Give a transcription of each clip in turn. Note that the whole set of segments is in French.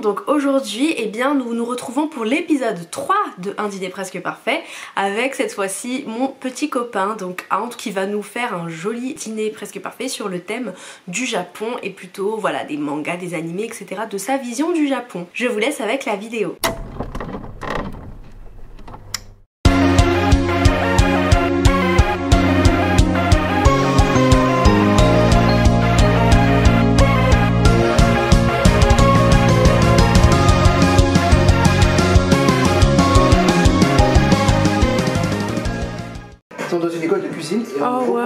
donc aujourd'hui eh bien nous nous retrouvons pour l'épisode 3 de Un dîner presque parfait avec cette fois-ci mon petit copain donc Ant qui va nous faire un joli dîner presque parfait sur le thème du Japon et plutôt voilà des mangas, des animés etc. de sa vision du Japon. Je vous laisse avec la vidéo. Sont dans une école de cuisine et en gros,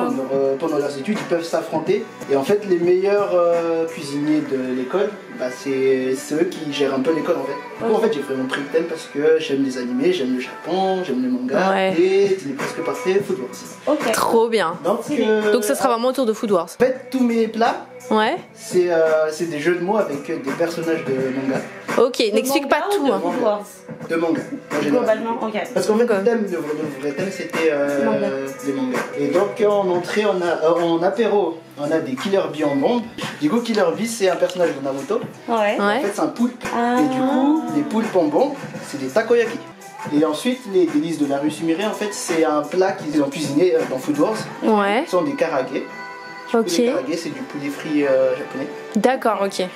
pendant leurs études ils peuvent s'affronter et en fait les meilleurs cuisiniers de l'école c'est eux qui gèrent un peu l'école en fait. Du coup en fait j'ai fait mon truc thème parce que j'aime les animés, j'aime le Japon, j'aime les mangas et il est presque parfait Food Wars. Ok. Trop bien. Donc ça sera vraiment autour de Food Wars. En fait tous mes plats c'est des jeux de mots avec des personnages de manga. Ok, n'explique pas tout. De manga. Globalement, ok. Parce qu'en fait le vrai thème c'était les mangas. Et donc en entrée en apéro on a des Killer Bee en bombe. Du coup Killer Bee c'est un personnage de Naruto. Ouais. En fait c'est un poulpe. Et du coup les poulpes en bombe c'est des takoyaki. Et ensuite les délices de la rue Sumire en fait c'est un plat qu'ils ont cuisiné dans Food Wars. Ouais. Ce sont des karage. Ok. Les karage c'est du poulet frit japonais. D'accord, ok.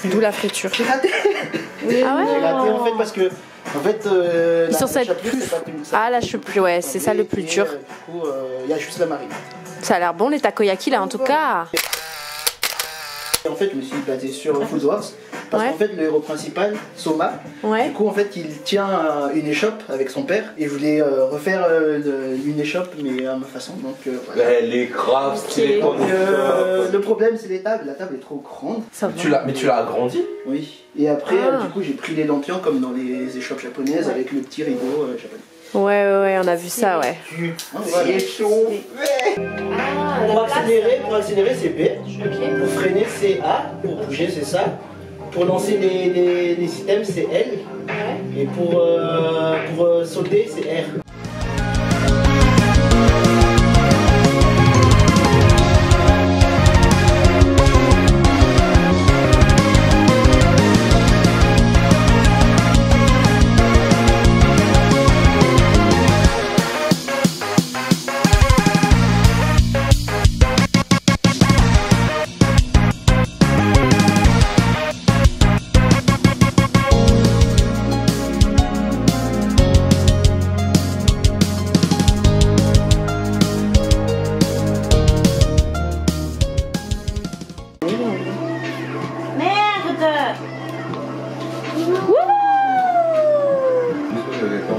D'où la friture. J'ai raté. Ah ouais. J'ai raté en fait parce que en fait ils sont ça plus. Ah la chapelure, ouais c'est ça le plus dur. Du coup il y a juste la marine. Ça a l'air bon les takoyaki là en tout cas. Et en fait je me suis basé sur Food Wars parce qu'en fait le héros principal, Soma, du coup en fait il tient une échoppe avec son père et je voulais refaire une échoppe mais à ma façon donc voilà. Elle est grave stylée. Le problème c'est les tables, la table est trop grande. Mais tu l'as agrandi? Oui. Et après du coup j'ai pris les lampions comme dans les échoppes japonaises avec le petit rideau japonais. Ouais, on a vu ça, ouais. C'est chaud. Pour accélérer c'est B. Pour freiner c'est A. Pour bouger c'est ça. Pour lancer les systèmes c'est L. Et pour sauter c'est R.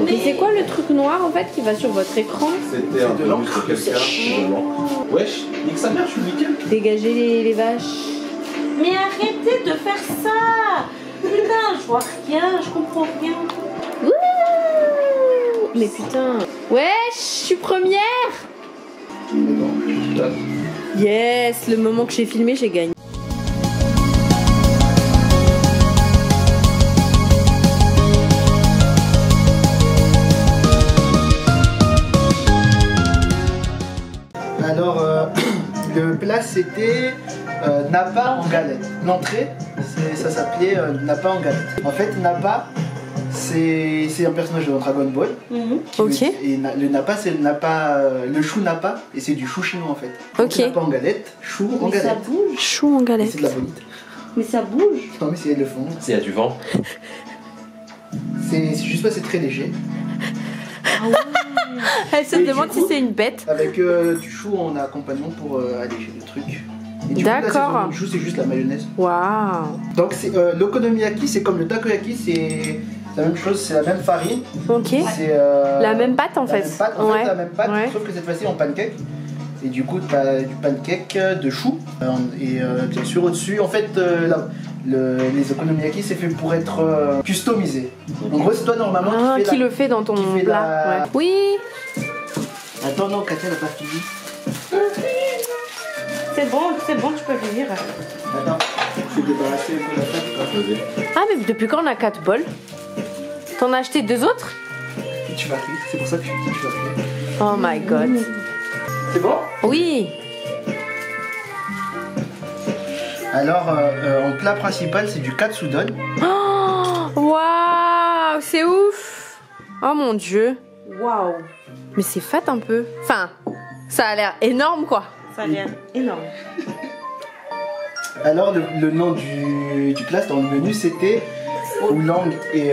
Mais c'est quoi le truc noir en fait qui va sur votre écran? C'était un peu de quelqu'un. Wesh, nique sa mère, je suis nickel. Dégagez les vaches. Mais arrêtez de faire ça! Putain, je vois rien, je comprends rien. Wouh! Mais putain. Wesh, je suis première! Yes, le moment que j'ai filmé, j'ai gagné. Alors, le plat c'était Nappa en galette. L'entrée, ça s'appelait Nappa en galette. En fait, Nappa, c'est un personnage de Dragon Ball. Et le Nappa, c'est le chou Nappa, et c'est du chou chinois en fait. Donc, Nappa en galette, chou en galette. Ça bouge. Chou en galette. C'est de la bonite. Mais ça bouge. Non, mais c'est le fond. S'il y a du vent. C'est juste pas, c'est très léger. Elle se demande si c'est une bête. Avec du chou en accompagnement pour alléger le truc. D'accord. Le chou c'est juste la mayonnaise. Waouh. Donc l'okonomiyaki c'est comme le takoyaki, c'est la même chose, c'est la même farine. Ok. C'est la même pâte en fait. La même pâte, sauf que cette fois-ci en pancake. Et du coup tu as du pancake de chou et bien sûr au-dessus en fait les okonomiyaki c'est fait pour être customisé. En gros c'est toi normalement qui le fait dans ton plat. Oui. Attends non, Katia n'a pas fini. C'est bon, tu peux venir. Attends, je vais débarrasser un peu la table. Ah mais depuis quand on a 4 bols? T'en as acheté 2 autres? Tu vas rire, c'est pour ça que je te dis tu vas rire. Oh my god. C'est bon? Oui. Alors, en plat principal, c'est du katsudon. Oh, c'est ouf. Oh mon dieu. Waouh. Mais c'est fat un peu. Enfin, ça a l'air énorme quoi. Ça a l'air énorme. Alors le nom du plat dans le menu c'était Wulang et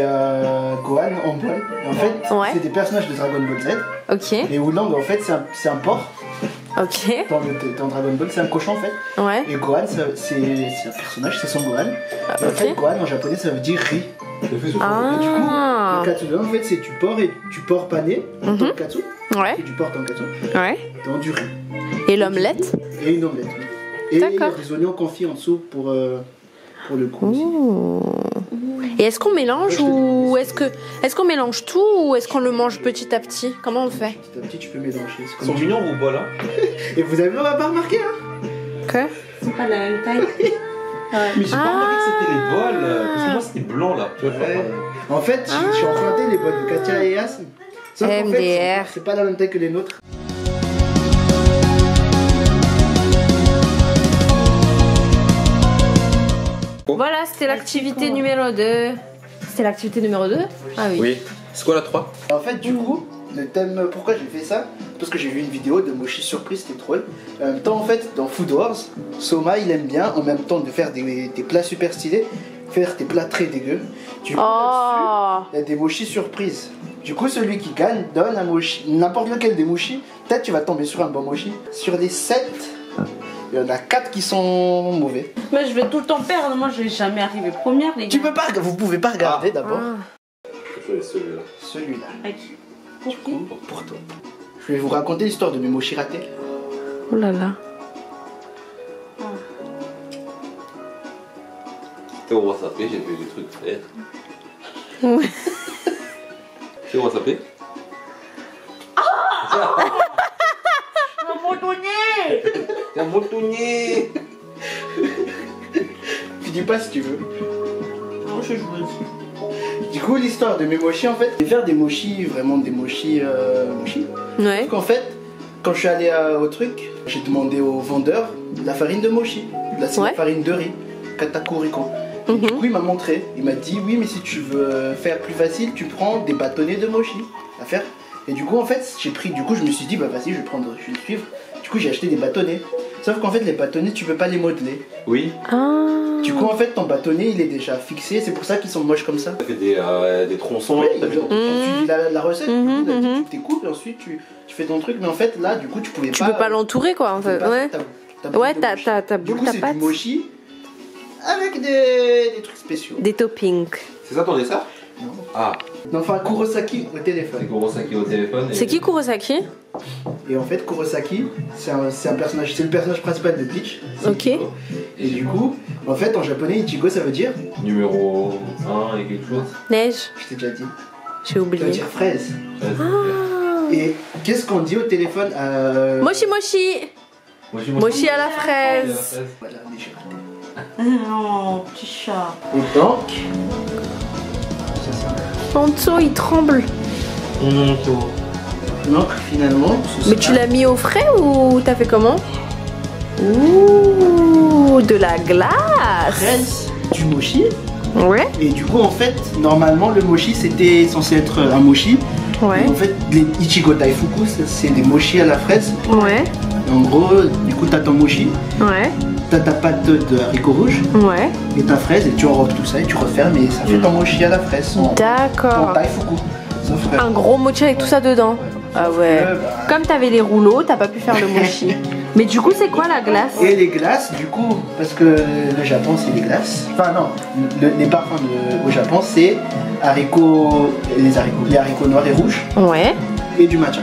Gohan en bol. En fait, Ouais. c'est des personnages de Dragon Ball Z. Ok. Et Wulang en fait c'est un porc Ok. dans Dragon Ball, c'est un cochon en fait. Ouais. Et Gohan c'est un personnage, c'est son Gohan. Et en fait Ok. Gohan en japonais ça veut dire riz. Ah. Le katsu en fait c'est du porc pané, Mhm. dans le katsu, Ouais. et du porc dans le katsu, Ouais. dans du riz. Et l'omelette? Et une omelette. Et D'accord. des oignons confits en dessous pour le goût aussi. Ouh. Et est-ce qu'on mélange ou est-ce qu'on mélange tout ou est-ce qu'on le mange petit à petit? Comment on fait? Petit à petit tu peux mélanger. C'est Ils comme sont tu veux. mignons vos bols, hein. Et vous avez pas remarqué hein? Que? C'est pas de la même taille. Ouais. Mais j'ai pas remarqué que c'était les bols. Parce que moi c'était blanc là. Tu vois, je vois Ouais. pas. En fait, je suis emprunté les bols de Katia et Yas. Sauf qu'en fait, MDR. c'est pas la même taille que les nôtres. Voilà, c'était l'activité numéro 2. C'était l'activité numéro 2? Ah oui. Oui. C'est quoi la 3? En fait, du coup, le thème, pourquoi j'ai fait ça? Parce que j'ai vu une vidéo de Mochi Surprise, c'était drôle. En même temps, en fait, dans Food Wars, Soma, il aime bien, en même temps de faire des plats super stylés, faire des plats très dégueux. Du coup, Oh. il y a des mochis surprises. Du coup, celui qui gagne donne un mochi, n'importe lequel des mochis. Peut-être tu vas tomber sur un bon mochi. Sur les 7, il y en a 4 qui sont mauvais. Mais je vais tout le temps perdre. Moi, je vais jamais arriver première, les Tu gars. peux pas, vous pouvez pas regarder d'abord. Ah. Je vais celui-là. Celui-là, Avec- du coup, pour toi. Je vais vous raconter l'histoire de mes mochis ratés. Oh là là. Tu sais, au WhatsApp, j'ai fait des trucs frère. Ouais. Tu sais, au WhatsApp? Abandonné. C'est un montonnier. Tu dis pas si tu veux. Non, je joue aussi. Du coup, l'histoire de mes mochis, en fait, c'est faire des mochis, vraiment des mochis, mochis. Ouais. Donc en fait, quand je suis allé au truc, j'ai demandé au vendeur la farine de mochi. Là, c'est Ouais. la farine de riz, Katakuriko. Du Mhm. coup, il m'a montré. Il m'a dit, oui, mais si tu veux faire plus facile, tu prends des bâtonnets de mochi à faire. Et du coup, en fait, j'ai pris, du coup, je me suis dit, bah vas-y, je vais le suivre. Du coup, j'ai acheté des bâtonnets. Sauf qu'en fait, les bâtonnets, tu peux pas les modeler. Oui. Ah. Du coup, en fait, ton bâtonnet, il est déjà fixé. C'est pour ça qu'ils sont moches comme ça. T'as fait des tronçons. Ouais, T'as mis ton- tu dis la recette, Mhm, du coup, mhm. tu découpes et ensuite tu fais ton truc. Mais en fait, là, du coup, tu pouvais Tu pas. peux pas l'entourer quoi en tu peux fait. pas Ouais. faire ta boule Ouais, de ta mochi. Du boule, coup, ta c'est pâte. du mochi avec des trucs spéciaux. Des toppings. C'est ça ton dessert? Non. Ah, Non, enfin, Kurosaki au c'est téléphone. Kurosaki au téléphone. C'est qui Kurosaki? Et en fait, Kurosaki, c'est un personnage, c'est le personnage principal de Bleach. Ok. Et du coup, en fait, en japonais, Ichigo, ça veut dire, Numéro 1 et quelque chose. Neige. je t'ai déjà dit, J'ai ça veut oublié. dire fraise. Ah. Et qu'est-ce qu'on dit au téléphone Mochi mochi. Mochi à la fraise. Voilà, mais j'ai raté. Non, petit chat. Et donc, Ponto il tremble. donc finalement, ce Mais tu sera l'as mis au frais ou t'as fait comment? Ouh, de la glace. fraise du mochi. Ouais. Et du coup, en fait, normalement, le mochi, c'était censé être un mochi. Ouais. Et en fait, les Ichigo Daifuku, c'est des mochis à la fraise. Ouais. Et en gros, du coup, t'as ton mochi, Ouais. t'as ta pâte de haricots rouges Ouais. et ta fraise, et tu enrobes tout ça et tu refermes et ça fait ton mochi à la fraise. Ton D'accord. Daifuku. Sauf que. Un gros mochi avec tout ça dedans. Ah ouais. Bah, Comme t'avais les rouleaux, t'as pas pu faire le mochi. Mais du coup, c'est quoi la glace? Et les glaces, du coup, parce que le Japon, c'est les glaces. Enfin, non, les parfums au Japon, c'est les haricots noirs et rouges Ouais. et du matcha.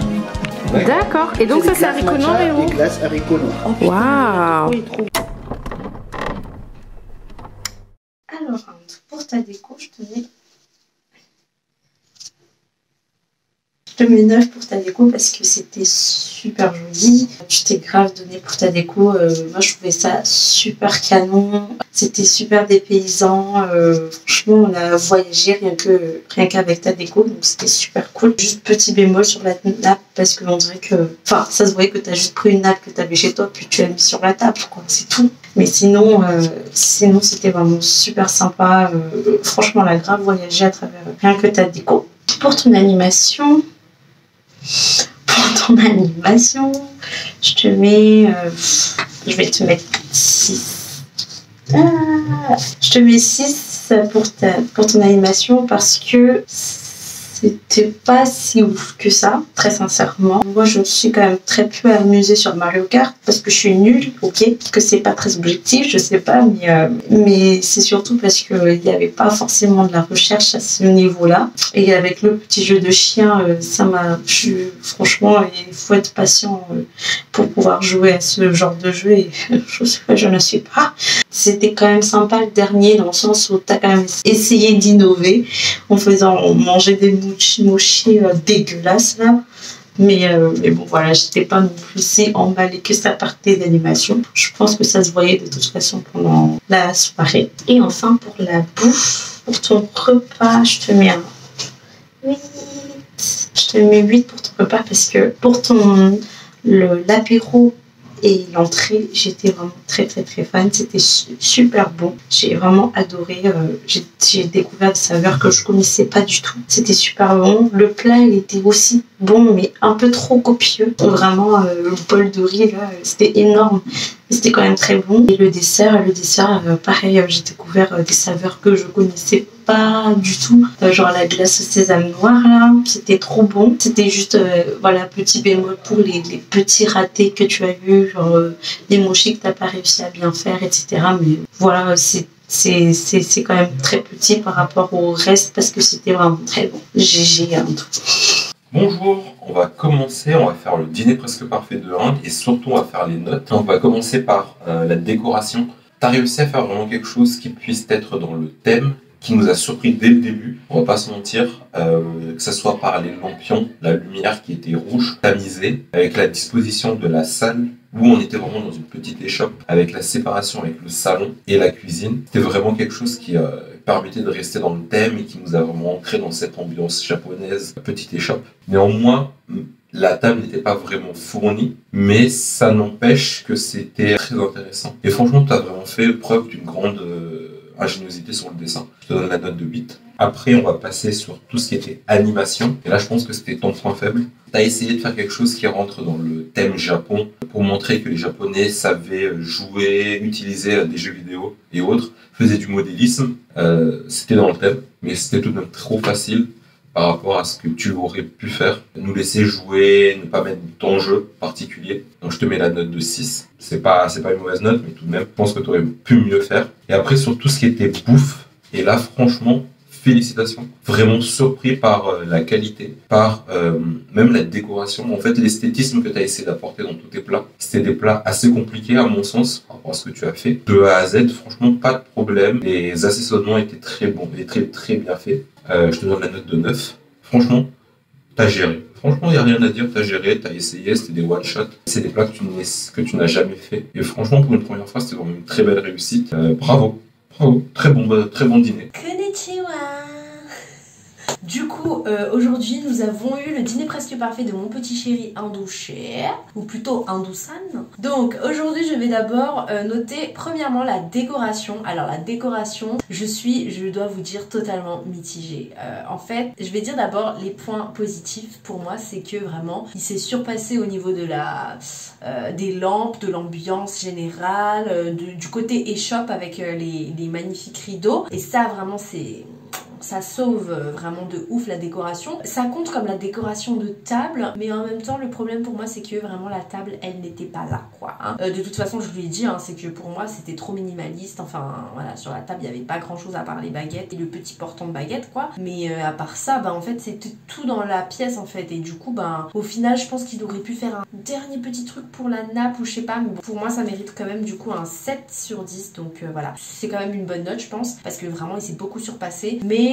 D'accord. Et donc C'est ça, des c'est glaces haricot noir matcha et rouge. Des glaces haricots noirs. Waouh. Oui, trop. Alors, pour ta déco, je te mets te mets 9 pour ta déco parce que c'était super joli. Tu t'es grave donné pour ta déco. Moi, je trouvais ça super canon. C'était super dépaysant. Franchement, on a voyagé rien qu'avec ta déco. Donc, c'était super cool. Juste petit bémol sur la nappe parce qu'on dirait que... Enfin, ça se voyait que tu as juste pris une nappe que tu avais chez toi puis tu l'as mis sur la table, quoi. C'est tout. Mais sinon c'était vraiment super sympa. Franchement, on a grave voyagé à travers rien que ta déco. Pour ton animation, je te mets... je vais te mettre 6. Je te mets 6 pour ton animation parce que c'était pas si ouf que ça, très sincèrement. Moi, je me suis quand même très peu amusée sur Mario Kart parce que je suis nulle, ok, que c'est pas très objectif, je sais pas, mais c'est surtout parce qu'il n'y avait pas forcément de la recherche à ce niveau-là. Et avec le petit jeu de chien, ça m'a plu. Franchement, il faut être patient pour pouvoir jouer à ce genre de jeu et je ne suis pas. C'était quand même sympa le dernier dans le sens où tu as quand même essayé d'innover en faisant manger des mochi dégueulasses là. Mais bon voilà, j'étais pas non plus si emballée que ça par tes animations. Je pense que ça se voyait de toute façon pendant la soirée. Et enfin pour la bouffe, pour ton repas, je te mets un 8. Je te mets 8 pour ton repas parce que pour l'apéro et l'entrée, j'étais vraiment très fan. C'était super bon. J'ai vraiment adoré. J'ai découvert des saveurs que je connaissais pas du tout. C'était super bon. Le plat, il était aussi bon, mais un peu trop copieux. Vraiment, le bol de riz, là, c'était énorme. C'était quand même très bon. Et le dessert, pareil, j'ai découvert des saveurs que je connaissais pas du tout. Genre la glace au sésame noir, là, c'était trop bon. C'était juste, voilà, petit bémol pour les petits ratés que tu as eu, genre les mochis que t'as pas réussi à bien faire, etc. Mais voilà, c'est quand même très petit par rapport au reste parce que c'était vraiment très bon. GG un tout. Bonjour, on va faire le dîner presque parfait de Inde et surtout on va faire les notes. On va commencer par la décoration. Tu as réussi à faire vraiment quelque chose qui puisse être dans le thème, qui nous a surpris dès le début, on va pas se mentir, que ce soit par les lampions, la lumière qui était rouge, tamisée, avec la disposition de la salle, où on était vraiment dans une petite échoppe, avec la séparation avec le salon et la cuisine. C'était vraiment quelque chose qui permettait de rester dans le thème et qui nous a vraiment ancré dans cette ambiance japonaise, petite échoppe. Néanmoins, la table n'était pas vraiment fournie, mais ça n'empêche que c'était très intéressant. Et franchement, tu as vraiment fait preuve d'une grande ingéniosité sur le dessin. Je te donne la note de 8. Après, on va passer sur tout ce qui était animation. Et là, je pense que c'était ton point faible. Tu as essayé de faire quelque chose qui rentre dans le thème Japon pour montrer que les Japonais savaient jouer, utiliser des jeux vidéo et autres, faisaient du modélisme. C'était dans le thème, mais c'était tout de même trop facile par rapport à ce que tu aurais pu faire. Nous laisser jouer, ne pas mettre d'enjeu particulier. Donc je te mets la note de 6. C'est pas une mauvaise note, mais tout de même, je pense que tu aurais pu mieux faire. Et après, sur tout ce qui était bouffe, et là, franchement, félicitations. Vraiment surpris par la qualité, par même la décoration. En fait, l'esthétisme que tu as essayé d'apporter dans tous tes plats, c'était des plats assez compliqués à mon sens, par rapport à ce que tu as fait. De A à Z, franchement, pas de problème. Les assaisonnements étaient très bons, étaient très bien faits. Je te donne la note de 9. Franchement, t'as géré. Franchement, il n'y a rien à dire, t'as géré, t'as essayé, c'était des one-shots. C'est des plats que tu n'as jamais fait. Et franchement, pour une première fois, c'était vraiment une très belle réussite. Bravo. Très bon dîner. Konnichiwa. Du coup, aujourd'hui, nous avons eu le dîner presque parfait de mon petit chéri Hindouché, ou plutôt Hindousan. Donc, aujourd'hui, je vais d'abord noter, premièrement, la décoration. Alors, la décoration, je dois vous dire, totalement mitigée. En fait, je vais dire d'abord les points positifs pour moi, c'est que vraiment, il s'est surpassé au niveau de des lampes, de l'ambiance générale, du côté échoppe avec les magnifiques rideaux. Et ça, vraiment, ça sauve vraiment de ouf la décoration. Ça compte comme la décoration de table, mais en même temps le problème pour moi c'est que vraiment la table elle n'était pas là quoi. Hein. De toute façon je lui ai dit, hein, c'est que pour moi c'était trop minimaliste, enfin voilà, sur la table il n'y avait pas grand chose à part les baguettes et le petit portant de baguettes quoi. Mais à part ça, en fait c'était tout dans la pièce en fait, et du coup au final je pense qu'il aurait pu faire un dernier petit truc pour la nappe ou je sais pas, mais bon, pour moi ça mérite quand même du coup un 7 sur 10, donc voilà. C'est quand même une bonne note je pense, parce que vraiment il s'est beaucoup surpassé, mais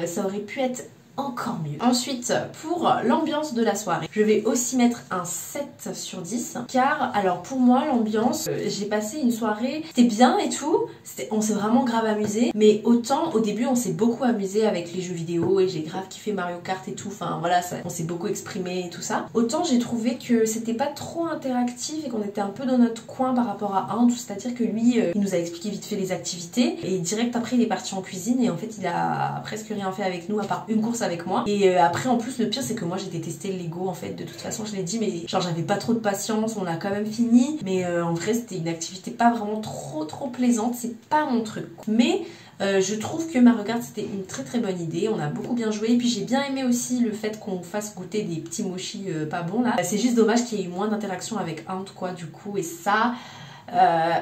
ça aurait pu être encore mieux. Ensuite, pour l'ambiance de la soirée, je vais aussi mettre un 7 sur 10 car alors pour moi l'ambiance, j'ai passé une soirée, c'était bien et tout, on s'est vraiment grave amusé, mais autant au début on s'est beaucoup amusé avec les jeux vidéo et j'ai grave kiffé Mario Kart et tout, enfin voilà, on s'est beaucoup exprimé et tout ça. Autant j'ai trouvé que c'était pas trop interactif et qu'on était un peu dans notre coin par rapport à Ant, c'est-à-dire que lui il nous a expliqué vite fait les activités et direct après il est parti en cuisine et en fait il a presque rien fait avec nous à part une course avec moi. Et après en plus le pire c'est que moi j'ai détesté le Lego en fait, de toute façon je l'ai dit, mais genre j'avais pas trop de patience, on a quand même fini, mais en vrai c'était une activité pas vraiment trop plaisante, c'est pas mon truc. Mais je trouve que Mario Kart c'était une très bonne idée, on a beaucoup bien joué et puis j'ai bien aimé aussi le fait qu'on fasse goûter des petits mochis pas bons là. C'est juste dommage qu'il y ait eu moins d'interaction avec Ant quoi du coup, et ça...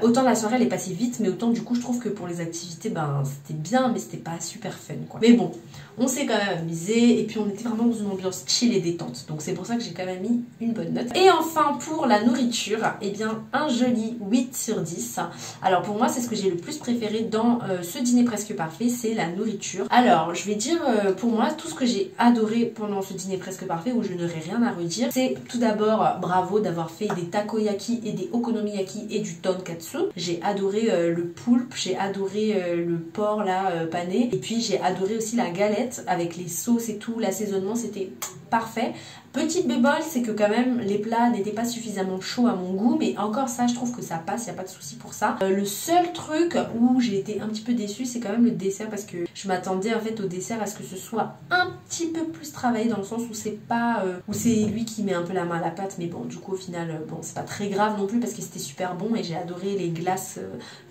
autant la soirée elle est passée vite, mais autant du coup je trouve que pour les activités ben c'était bien mais c'était pas super fun quoi. Mais bon, on s'est quand même amusé et puis on était vraiment dans une ambiance chill et détente, donc c'est pour ça que j'ai quand même mis une bonne note. Et enfin pour la nourriture, et bien un joli 8 sur 10. Alors pour moi c'est ce que j'ai le plus préféré dans ce dîner presque parfait, c'est la nourriture. Alors je vais dire pour moi tout ce que j'ai adoré pendant ce dîner presque parfait, où je n'aurai rien à redire, c'est tout d'abord bravo d'avoir fait des takoyaki et des okonomiyaki et du tonkatsu. J'ai adoré le poulpe, j'ai adoré le porc là pané, et puis j'ai adoré aussi la galette avec les sauces et tout, l'assaisonnement c'était parfait. Petite bémol, c'est que quand même les plats n'étaient pas suffisamment chauds à mon goût, mais encore ça je trouve que ça passe, il n'y a pas de souci pour ça. Le seul truc où j'ai été un petit peu déçue, c'est quand même le dessert, parce que je m'attendais en fait au dessert à ce que ce soit un petit peu plus travaillé, dans le sens où c'est pas où c'est lui qui met un peu la main à la pâte, mais bon du coup au final bon c'est pas très grave non plus parce que c'était super bon et j'ai adoré les glaces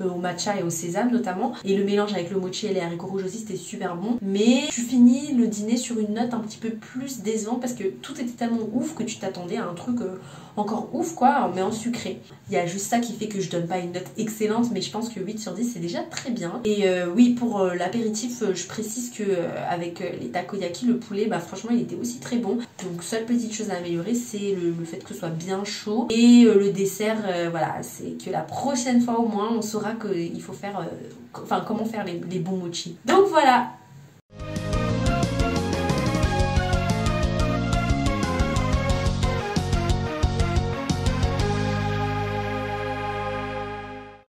au matcha et au sésame notamment, et le mélange avec le mochi et les haricots rouges aussi c'était super bon. Mais tu finis le dîner sur une note un petit peu plus décevante parce que tout était tellement ouf que tu t'attendais à un truc encore ouf quoi, mais en sucré. Il y a juste ça qui fait que je donne pas une note excellente, mais je pense que 8 sur 10 c'est déjà très bien. Et oui, pour l'apéritif, je précise que avec les takoyaki, le poulet, bah franchement il était aussi très bon. Donc seule petite chose à améliorer, c'est le fait que ce soit bien chaud. Et le dessert, voilà, c'est que la prochaine fois au moins on saura qu'il faut faire, enfin comment faire les bons mochi. Donc voilà.